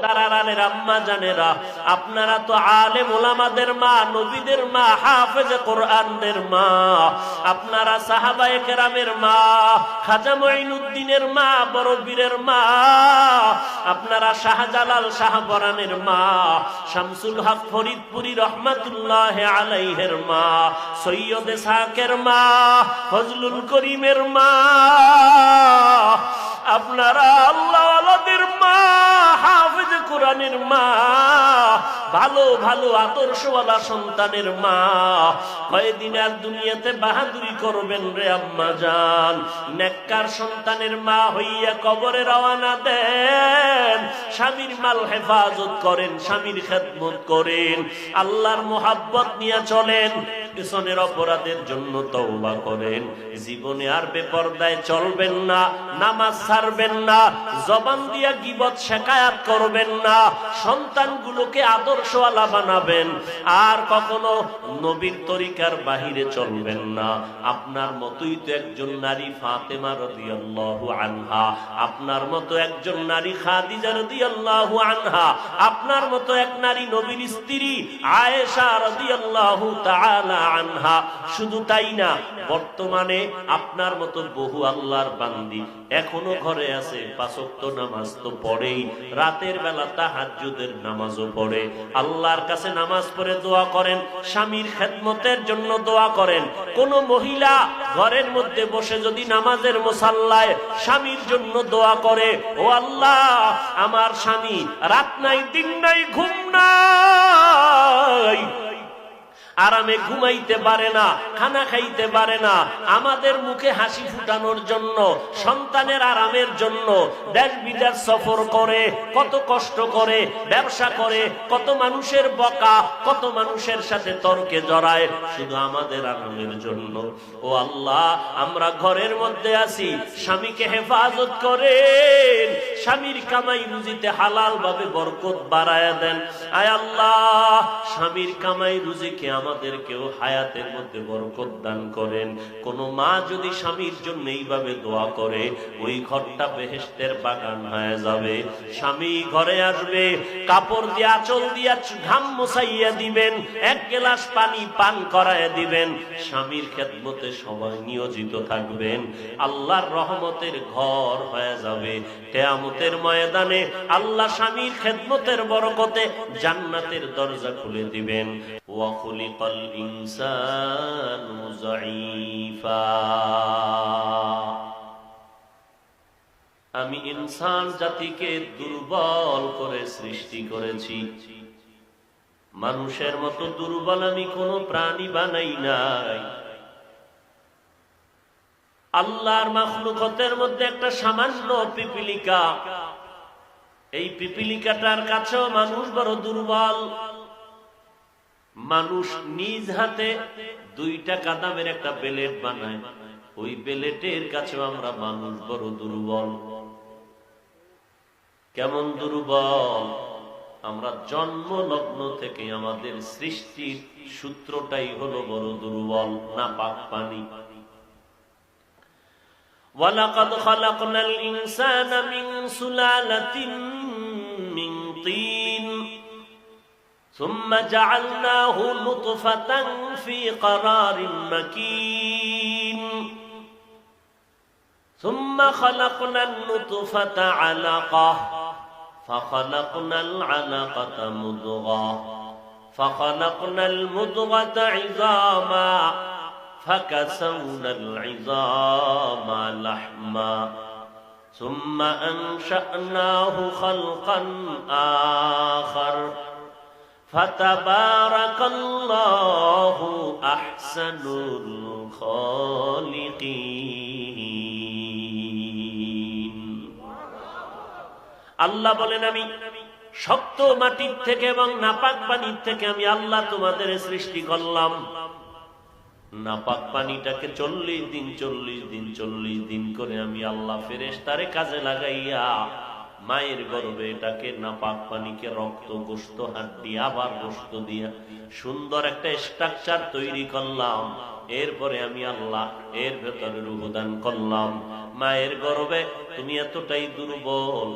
পর্দার আড়ালের আম্মা জানেরা, আপনারা তো আলেম ওলামাদের মা, নবীদের মা, হাফেজে কোরআনদের মা, আপনারা সাহাবায়ে কেরামের মা, খাজা মঈনুদ্দিনের মা, বড় বীরের মা, আপনারা শাহজালাল শাহপরানের মা, শামসুল হক ফরিদপুরি রহমাতুল্লাহ আলাইহির মা, সৈয়দ ইসহাকের মা, ফজলুল করিমের মা, আপনারা আল্লাহওয়ালাদের মা, হাফেজ কোরআনের মা, ভালো ভালো আদর্শওয়ালা সন্তানের মা। কয়দিন আর দুনিয়াতে বাহাদুরি করবেন রে আম্মা জান, নেককার সন্তানের মা হইয়া কবরে রওনা দেন, স্বামীর মাল হেফাজত করেন, স্বামীর খেদমত করেন, আল্লাহর মোহাব্বত নিয়ে চলেন, পিছনের অপরাধের জন্য তওবা করেন, জীবনে আর বেপরদায় চলবেন না, নামাজ ছাড়বেন না, জবান দিয়া গীবত শিকায়াত করবেন না, সন্তানগুলোকে আদর্শওয়ালা বানাবেন, আর কখনো নবীর তরিকার বাহিরে চলবেন না। আপনার মতোই তো একজন নারী ফাতেমা রাদিয়াল্লাহু আনহা, আপনার মতো একজন নারী খাদিজা রাদিয়াল্লাহু আনহা, আপনার মতো এক নারী নবীর স্ত্রী আয়েশা রাদিয়াল্লাহু তাআলা আনহা। শুধু তাই না, বর্তমানে আপনার মতো বহু আল্লাহর বান্দি এখনো ঘরে আছে, 5 ওয়াক্ত নামাজ তো পড়েই, রাতের বেলা তাহাজ্জুদের নামাজও পড়ে, আল্লাহর কাছে নামাজ পড়ে দোয়া করেন, স্বামীর খেদমতের জন্য দোয়া করেন। কোন মহিলা ঘরের মধ্যে বসে যদি নামাজের মুসাল্লায় স্বামীর জন্য দোয়া করে, ও আল্লাহ, আমার স্বামী রাত নাই, দিন নাই, ঘুম নাই, আরামে ঘুমাইতে পারে না, খানা খাইতে পারে না, আমাদের মুখে হাসি ফুটানোর জন্য, সন্তানের আরামের জন্য দেশ বিদেশ সফর করে, কত কষ্ট করে, ব্যবসা করে, কত মানুষের বকা, কত মানুষের সাথে তর্কে জড়ায়, শুধু আমাদের আরামের জন্য। ও আল্লাহ, আমরা ঘরের মধ্যে আছি, স্বামীকে হেফাজত করেন, স্বামীর কামাই রুজিতে হালাল ভাবে বরকত বাড়ায়া দেন। আয় আল্লাহ, স্বামীর কামাই রুজিকে আমাদেরকেও হায়াতের মধ্যে বরকত দান করেন। কোন মা যদি স্বামীর জন্য এইভাবে দোয়া করে, ওই ঘরটা বেহেশতের বাগান হয়ে যাবে। স্বামী ঘরে আসবে, কাপড় দিয়ে আঁচল দিয়া ঘাম মুছাইয়া দিবেন, 1 গ্লাস পানি পান করায় দিবেন, স্বামীর খেদমতে সবাই নিয়োজিত থাকবেন, আল্লাহর রহমতের ঘর হয়ে যাবে। কিয়ামতের ময়দানে আল্লাহ স্বামীর খেদমতের বরকতে জান্নাতের দরজা খুলে দিবেন। ওয়া খুলিকাল ইনসানু যায়ীফা, আমি ইনসান জাতিকে দুর্বল করে সৃষ্টি করেছি। মানুষের মতো দুর্বল আমি কোনো প্রাণী বানাই নাই। আল্লাহর মাখলুকাতের মধ্যে একটা সামান্য পিপিলিকা, এই পিপিলিকাটার কাছেও মানুষ বড় দুর্বল। মানুষ নিজ হাতে 2 টাকা দামের একটা বেলেট বানায়, ওই বেলেটের কাছেও আমরা মানুষ বড় দুর্বল। কেমন দুর্বল? আমরা জন্ম লগ্ন থেকে আমাদের সৃষ্টির সূত্রটাই হলো বড় দুর্বল, নাপাক পানি। ওয়ালাকাদ খালাকনাল ইনসানা মিন সুলালাতিন মিন তিন সুম্মা জাআলনাহু নুতফাতান ফি ক্বারারিন মাকিন সুম্মা খালাকনান নুতফাতা আলাকাহ ফাখালাকনাল আলাকাতা মুদগাহ ফাখালাকনাল মুদগাতা ইযামা فكسونا العظام لحما ثم أنشأناه خلقا آخر فتبارك الله أحسن الخالقين। আল্লাহ বলেন, আমি শক্ত মাটির থেকে এবং নাপাক পানির থেকে আমি আল্লাহ তোমাদের সৃষ্টি করলাম। নাপাক পানিটাকে 40 দিন করে আমি আল্লাহ ফেরেশতারে কাজে লাগাইয়া মায়ের গর্ভে এটাকে নাপাক পানিকে রক্ত, গোশত, হাড্ডি, আবার গোশত দিয়া সুন্দর একটা স্ট্রাকচার তৈরি করলাম। এরপরে আমি আল্লাহ এর ভেতরে রূহ দান করলাম। মায়ের গর্ভে তুমি এতটাই দুর্বল,